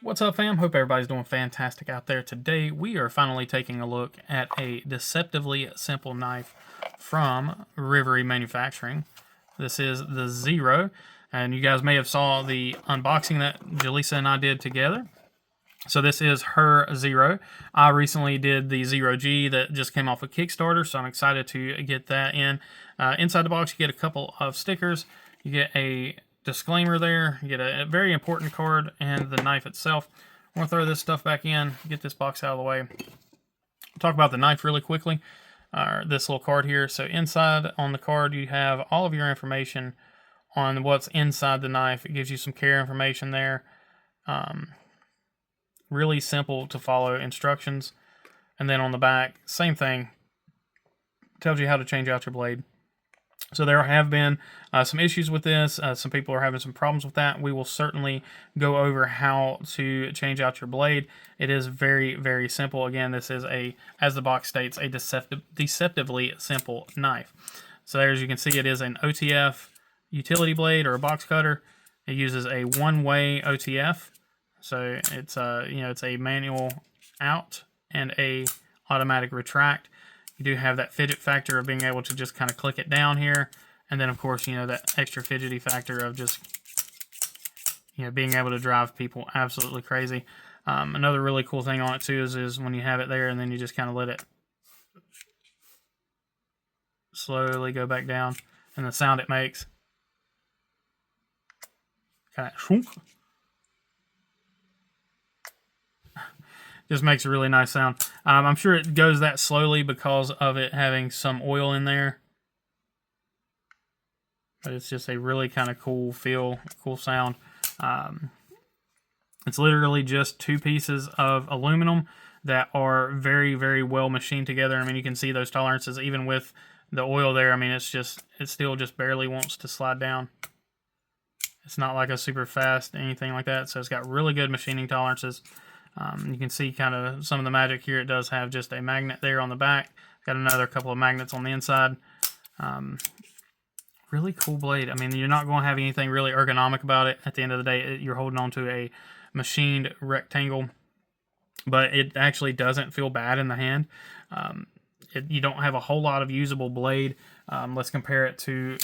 What's up, fam? Hope everybody's doing fantastic out there. Today we are finally taking a look at a deceptively simple knife from Rivery Manufacturing. This is the Zero, and you guys may have saw the unboxing that Jaleesa and I did together. So this is her Zero. I recently did the Zero G that just came off of Kickstarter, so I'm excited to get that in. Inside the box, you get a couple of stickers. You get a disclaimer there. You get a very important card and the knife itself. I'm going to throw this stuff back in, get this box out of the way. Talk about the knife really quickly. This little card here. So inside on the card, you have all of your information on what's inside the knife. It gives you some care information there. Really simple to follow instructions. And then on the back, same thing. Tells you how to change out your blade. So there have been some issues with this. Some people are having some problems with that. We will certainly go over how to change out your blade. It is very, very simple. Again, this is as the box states, a deceptively simple knife. So there, as you can see, it is an OTF utility blade or a box cutter. It uses a one-way OTF. So it's it's a manual out and a automatic retract. You do have that fidget factor of being able to just kind of click it down here. And then, of course, that extra fidgety factor of just, being able to drive people absolutely crazy. Another really cool thing on it, too, is when you have it there and then you just kind of let it slowly go back down. And the sound it makes. Kind of shunk. Just makes a really nice sound. I'm sure it goes that slowly because of it having some oil in there. But it's just a really kind of cool feel, cool sound. It's literally just two pieces of aluminum that are very, very well machined together. I mean, you can see those tolerances even with the oil there. I mean, it still just barely wants to slide down. It's not like a super fast anything like that. So it's got really good machining tolerances. You can see kind of some of the magic here. It does have just a magnet there on the back. Got another couple of magnets on the inside. Really cool blade. I mean, you're not going to have anything really ergonomic about it. At the end of the day, you're holding on to a machined rectangle, but it actually doesn't feel bad in the hand. You don't have a whole lot of usable blade. Let's compare it to,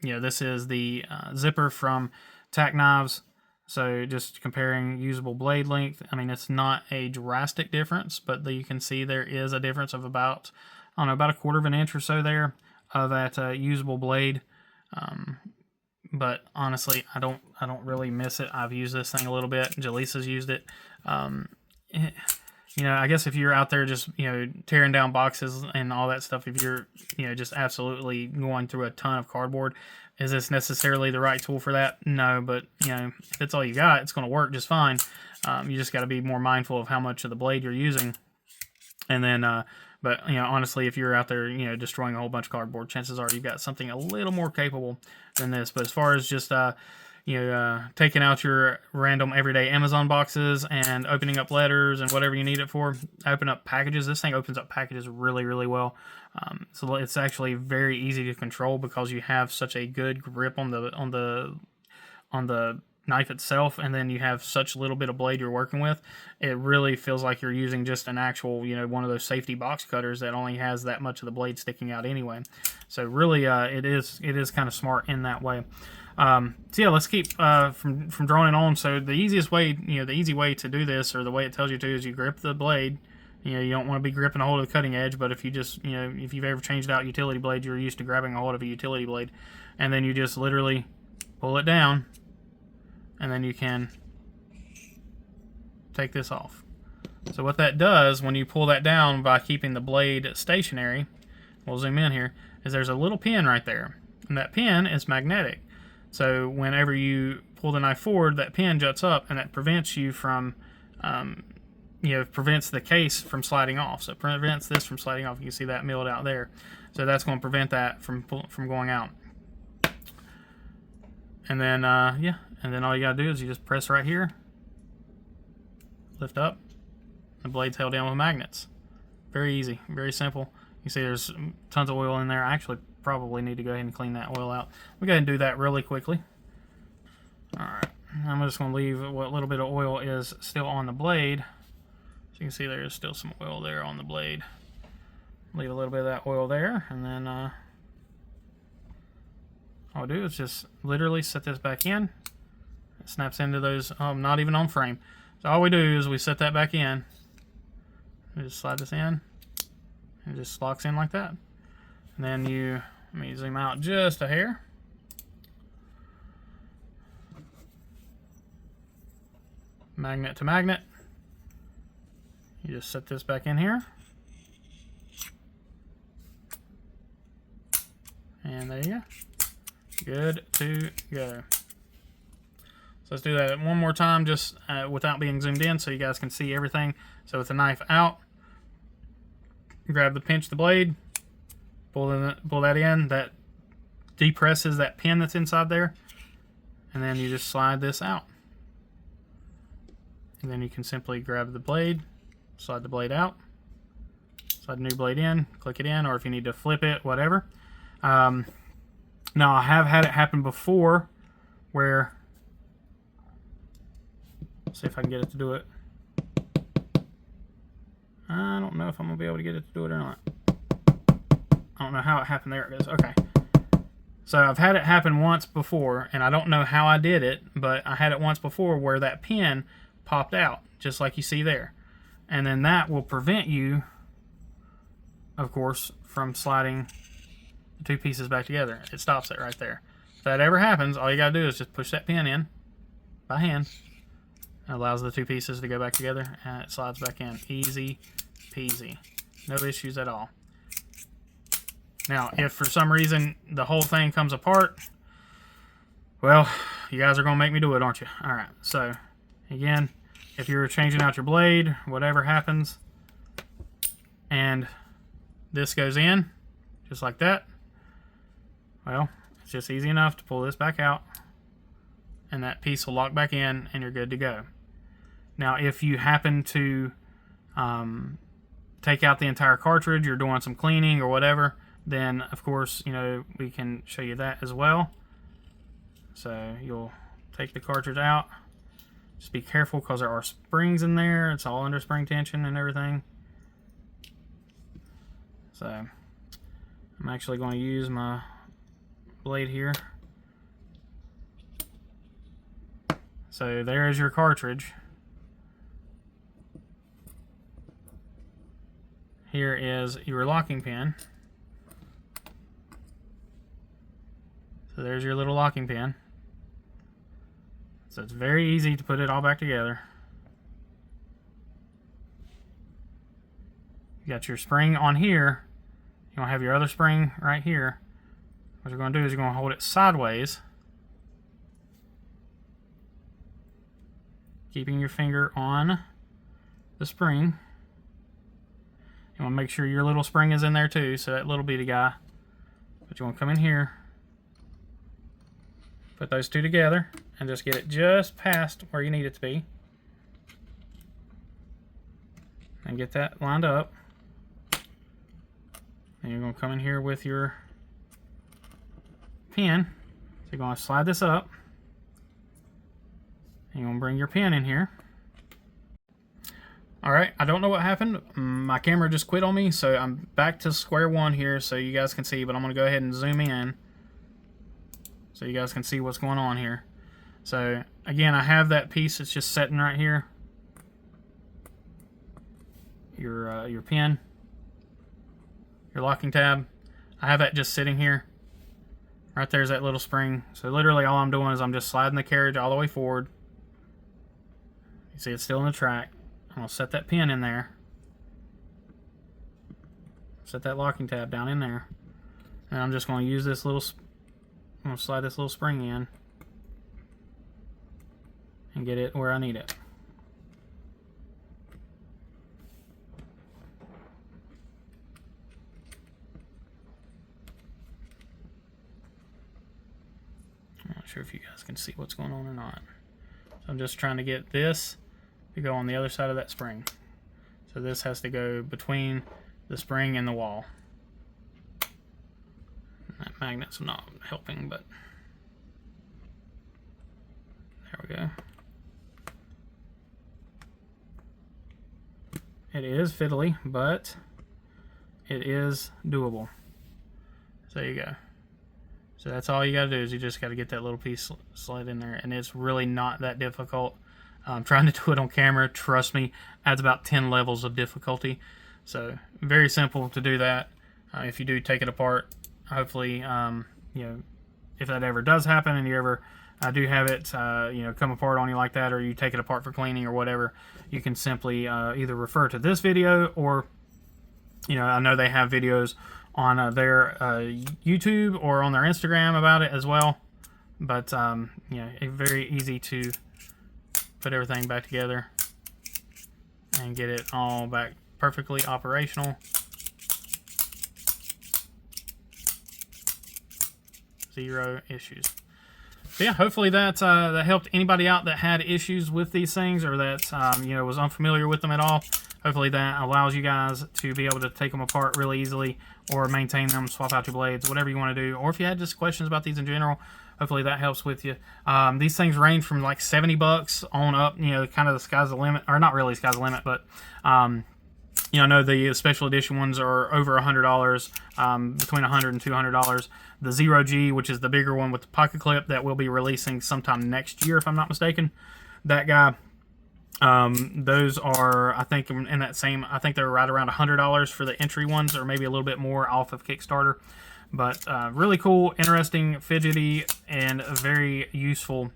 this is the zipper from Tack Knives. So just comparing usable blade length, I mean, it's not a drastic difference, but you can see there is a difference of about, about a quarter of an inch or so there of that usable blade. But honestly, I don't really miss it. I've used this thing a little bit. Jaleesa's used it. I guess if you're out there just, tearing down boxes and all that stuff, if you're, just absolutely going through a ton of cardboard, is this necessarily the right tool for that? No, but, if it's all you got, it's going to work just fine. You just got to be more mindful of how much of the blade you're using. And then, but, honestly, if you're out there, destroying a whole bunch of cardboard, chances are you've got something a little more capable than this. But as far as just, taking out your random everyday Amazon boxes and opening up letters and whatever you need it for, open up packages. This thing opens up packages really, really well. So it's actually very easy to control because you have such a good grip on the knife itself, and then you have such little bit of blade you're working with. It really feels like you're using just an actual, one of those safety box cutters that only has that much of the blade sticking out anyway. So really, it is kind of smart in that way. So yeah, let's keep from droning on. So the easiest way, the easy way to do this, or the way it tells you to, is you grip the blade. You don't want to be gripping a hold of the cutting edge, but if you just, if you've ever changed out utility blade, you're used to grabbing a hold of a utility blade, and then you just literally pull it down, and then you can take this off. So what that does when you pull that down by keeping the blade stationary, we'll zoom in here, is there's a little pin right there, and that pin is magnetic. So whenever you pull the knife forward, that pin juts up, and that prevents you from, prevents the case from sliding off. So it prevents this from sliding off. You can see that milled out there. So that's going to prevent that from going out. And then, and then all you got to do is you just press right here, lift up, the blade's held down with magnets. Very easy, very simple. You see there's tons of oil in there. I actually probably need to go ahead and clean that oil out. We'll go ahead and do that really quickly. All right. I'm just going to leave what little bit of oil is still on the blade. So you can see there's still some oil there on the blade. Leave a little bit of that oil there, and then all I'll do is just literally set this back in. It snaps into those, not even on frame. So all we do is we set that back in. We just slide this in. It just locks in like that. And then let me zoom out just a hair. Magnet to magnet. You just set this back in here. And there you go. Good to go. So let's do that one more time, just without being zoomed in, so you guys can see everything. So with the knife out, grab pinch the blade, pull that in. That depresses that pin that's inside there, and then you just slide this out. And then you can simply grab the blade, slide the blade out, slide the new blade in, click it in, or if you need to flip it, whatever. Now I have had it happen before where, let's see if I can get it to do it. I don't know if I'm going to be able to get it to do it or not. I don't know how it happened. There it is. Okay. So I've had it happen once before, and I don't know how I did it, but I had it once before where that pin popped out, just like you see there. And then that will prevent you, of course, from sliding the two pieces back together. It stops it right there. If that ever happens, all you gotta do is just push that pin in by hand. It allows the two pieces to go back together, and it slides back in. Easy peasy. No issues at all. Now, if for some reason the whole thing comes apart, well, you guys are gonna make me do it, aren't you? All right, so again, if you're changing out your blade, whatever happens, and this goes in, just like that, well, it's just easy enough to pull this back out, and that piece will lock back in, and you're good to go. Now, if you happen to take out the entire cartridge, you're doing some cleaning or whatever, then, of course, we can show you that as well. So you'll take the cartridge out. Just be careful because there are springs in there. It's all under spring tension and everything. So I'm actually going to use my blade here. So there's your cartridge. Here is your locking pin. So there's your little locking pin. So it's very easy to put it all back together. You got your spring on here. You're going to have your other spring right here. What you're going to do is you're going to hold it sideways, keeping your finger on the spring. You want to make sure your little spring is in there too, so that little bitty guy. But you want to come in here, put those two together, and just get it just past where you need it to be. And get that lined up. And you're going to come in here with your pin. So you're going to slide this up. And you're going to bring your pin in here. Alright, I don't know what happened. My camera just quit on me, so I'm back to square one here so you guys can see, but I'm going to go ahead and zoom in so you guys can see what's going on here. So again, I have that piece that's just sitting right here. Your pin, your locking tab. I have that just sitting here. Right there's that little spring. So literally all I'm doing is I'm just sliding the carriage all the way forward. You see it's still in the track. I'm going to set that pin in there. Set that locking tab down in there. And I'm just going to use this little, I'm going to slide this little spring in and get it where I need it. I'm not sure if you guys can see what's going on or not. So I'm just trying to get this to go on the other side of that spring. So this has to go between the spring and the wall. That magnet's not helping, but There we go. It is fiddly, but it is doable. So there you go. So that's all you got to do is you just got to get that little piece slid in there, and it's really not that difficult. Trying to do it on camera, trust me, adds about 10 levels of difficulty. So very simple to do that. If you do take it apart, hopefully, you know, if that ever does happen and you ever do have it, you know, come apart on you like that, or you take it apart for cleaning or whatever, you can simply either refer to this video, or, you know, I know they have videos on their YouTube or on their Instagram about it as well. But, you know, it's very easy to put everything back together and get it all back perfectly operational. Zero issues. So yeah, hopefully that helped anybody out that had issues with these things, or that you know, was unfamiliar with them at all. Hopefully that allows you guys to be able to take them apart really easily, or maintain them, swap out your blades, whatever you want to do. Or if you had just questions about these in general, hopefully that helps with you. These things range from like $70 on up. You know, kind of the sky's the limit, or not really sky's the limit, but you know, I know the special edition ones are over $100, between $100 and $200. The Zero G, which is the bigger one with the pocket clip, that will be releasing sometime next year, if I'm not mistaken. That guy, those are, I think, in that same, I think they're right around $100 for the entry ones, or maybe a little bit more off of Kickstarter. But really cool, interesting, fidgety, and a very useful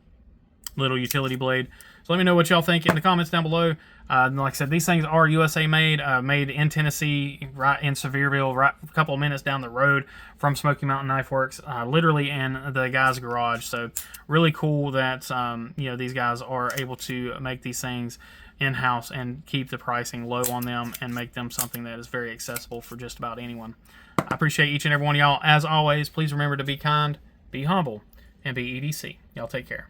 little utility blade. So let me know what y'all think in the comments down below. Like I said, these things are USA made, made in Tennessee, right in Sevierville, right a couple of minutes down the road from Smoky Mountain Knife Works, literally in the guy's garage. So really cool that you know, these guys are able to make these things in-house and keep the pricing low on them and make them something that is very accessible for just about anyone. I appreciate each and every one of y'all. As always, please remember to be kind, be humble, and be EDC. Y'all take care.